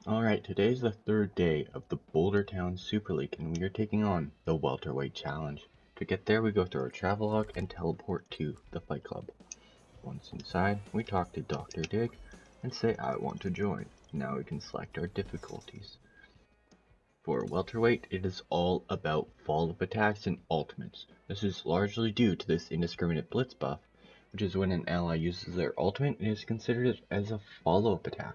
Alright, today's the third day of the Boulder Town Super League, and we are taking on the Welterweight Challenge. To get there, we go through our travelogue and teleport to the Fight Club. Once inside, we talk to Dr. Dig and say, I want to join. Now we can select our difficulties. For Welterweight, it is all about follow-up attacks and ultimates. This is largely due to this indiscriminate blitz buff, which is when an ally uses their ultimate and is considered as a follow-up attack,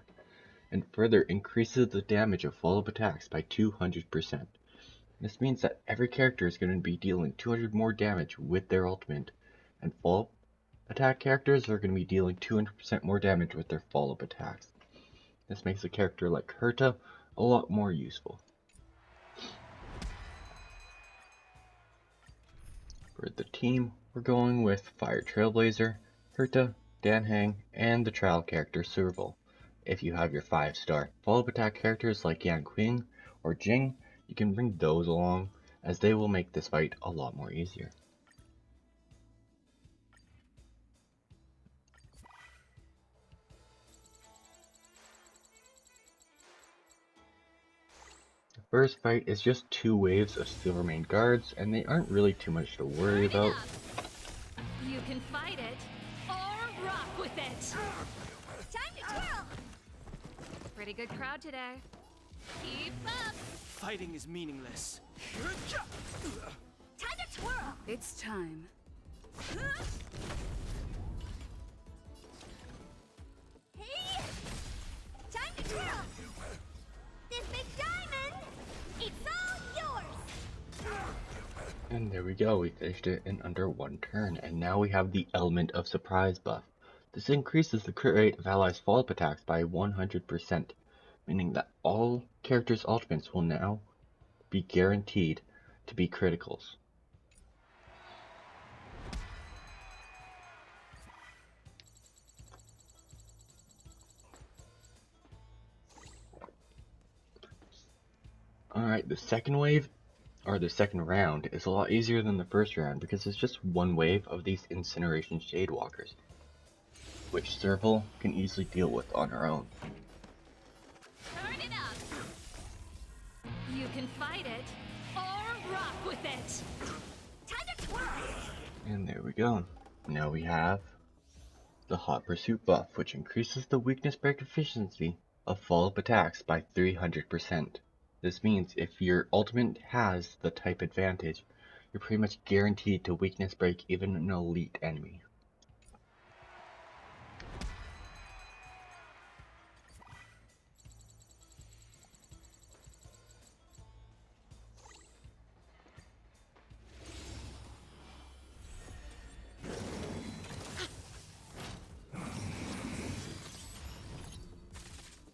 and further increases the damage of follow-up attacks by 200%. This means that every character is going to be dealing 200 more damage with their ultimate, and follow-up attack characters are going to be dealing 200% more damage with their follow-up attacks. This makes a character like Herta a lot more useful. For the team, we're going with Fire Trailblazer, Herta, Danhang, and the trial character Serval. If you have your 5-star follow-up attack characters like Yan Qing or Jing, you can bring those along, as they will make this fight a lot more easier. The first fight is just 2 waves of Silvermane guards, and they aren't really too much to worry about. You can fight it or rock with it. Time to twirl. Pretty good crowd today. Keep up. Fighting is meaningless. Time to twirl. It's time. Hey! Time to twirl. This big diamond, it's all yours. And there we go, we finished it in under 1 turn, and now we have the Element of Surprise buff. This increases the crit rate of allies' follow-up attacks by 100%, meaning that all characters' ultimates will now be guaranteed to be criticals. Alright, the second wave, or the second round, is a lot easier than the first round because it's just 1 wave of these Incineration Shadewalkers, which Serval can easily deal with on her own. Turn it up. You can fight it or rock with it. Time to twirl. And there we go. Now we have the Hot Pursuit buff, which increases the weakness break efficiency of follow-up attacks by 300%. This means if your ultimate has the type advantage, you're pretty much guaranteed to weakness break even an elite enemy.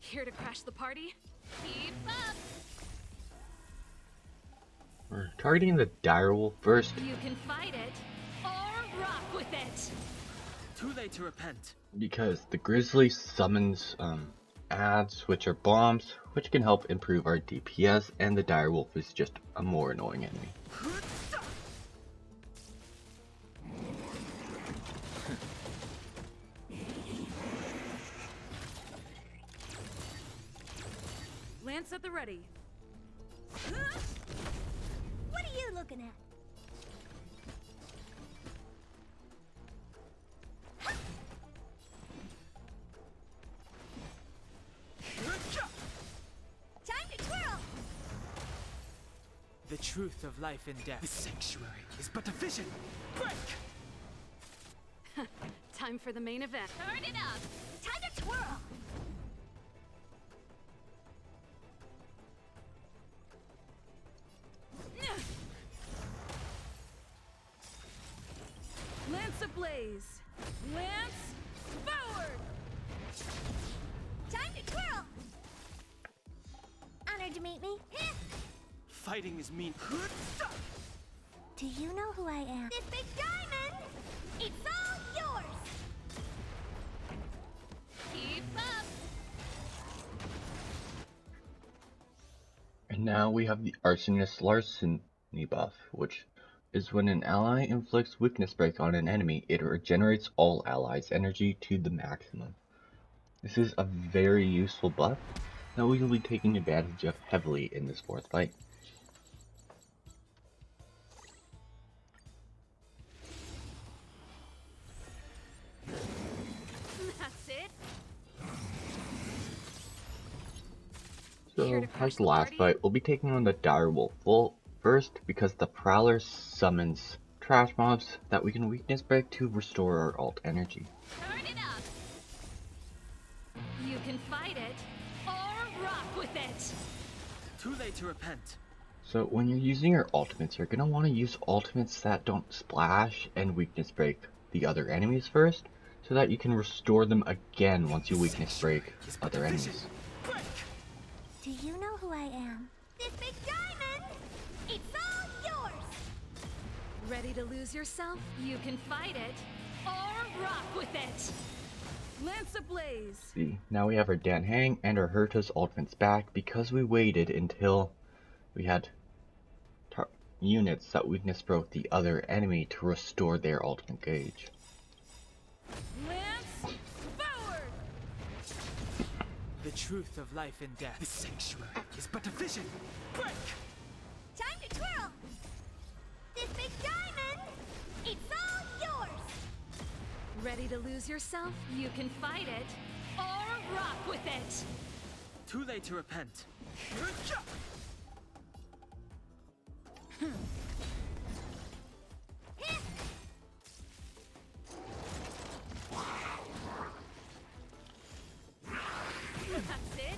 Here to crash the party? Keep up. We're targeting the direwolf first You can fight it or rock with it. Too late to repent. because the grizzly summons adds, which are bombs, which can help improve our DPS, and the direwolf is just a more annoying enemy. Lance at the ready. What are you looking at? Time to twirl. The truth of life and death. The sanctuary is but a vision. Break! Time for the main event. Turn it up. Time to twirl. Lance ablaze. Lance forward. Time to twirl. Honored to meet me. Fighting is mean. Do you know who I am? This big diamond! It's all yours! Keep up! And now we have the Arsonist Larceny buff, which is when an ally inflicts weakness break on an enemy, it regenerates all allies' energy to the maximum. This is a very useful buff, that we will be taking advantage of heavily in this fourth fight. That's it. So, Here to as crush the the last party? fight, we'll be taking on the direwolf. Well, first, because the Prowler summons trash mobs that we can weakness break to restore our alt energy. Turn it up. You can fight it or rock with it. Too late to repent. So when you're using your ultimates, you're going to want to use ultimates that don't splash and weakness break the other enemies first, so that you can restore them again once you weakness break other enemies. Do you know who I am? This big diamond! It's all yours! Ready to lose yourself? You can fight it or rock with it. Lance ablaze. See, now we have our Dan Hang and our Herta's ultimates back because we waited until we had units that weakness broke the other enemy to restore their ultimate gauge. Lance forward. The truth of life and death. The sanctuary is but a vision. Break! Time to twirl! This big diamond! It's all yours! Ready to lose yourself? You can fight it or rock with it. Too late to repent. That's it.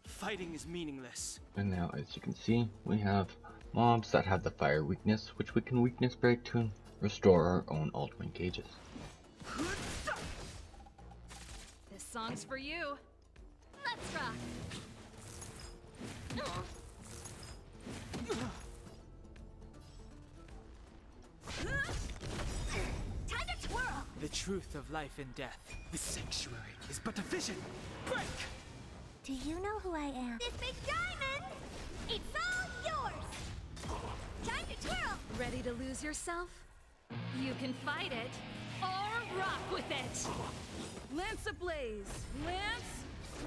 Fighting is meaningless. And now, as you can see, we have mobs that have the fire weakness, which we can weakness break to restore our own ultimate gauges. This song's for you. Let's rock. Time to twirl! The truth of life and death. The sanctuary is but a vision. Break! Do you know who I am? This big diamond! It's all yours! Time to twirl! Ready to lose yourself? You can fight it or rock with it. Lance ablaze. Lance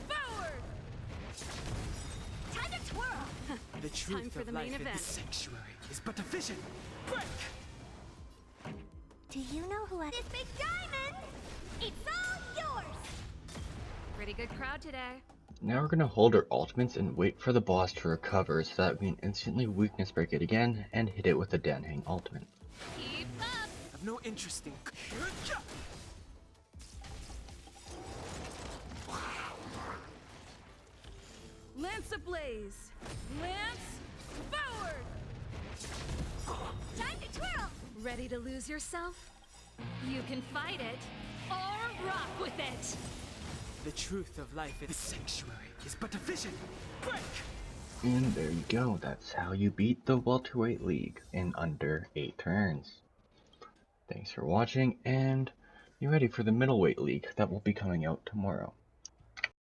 forward. Time to twirl! The truth for of the life main and event. the sanctuary is but a vision. Break! Do you know who I am? This big diamond! It's all yours! Pretty good crowd today. Now we're going to hold our ultimates and wait for the boss to recover so that we can instantly weakness break it again and hit it with the Dan Hang ultimate. Keep up. I've no interest in. Lance ablaze. Lance forward. Time to twirl! Ready to lose yourself? You can fight it or rock with it. The truth of life and the sanctuary is but a vision. Break! And there you go, that's how you beat the Welterweight League in under 8 turns. Thanks for watching, and be ready for the Middleweight League that will be coming out tomorrow.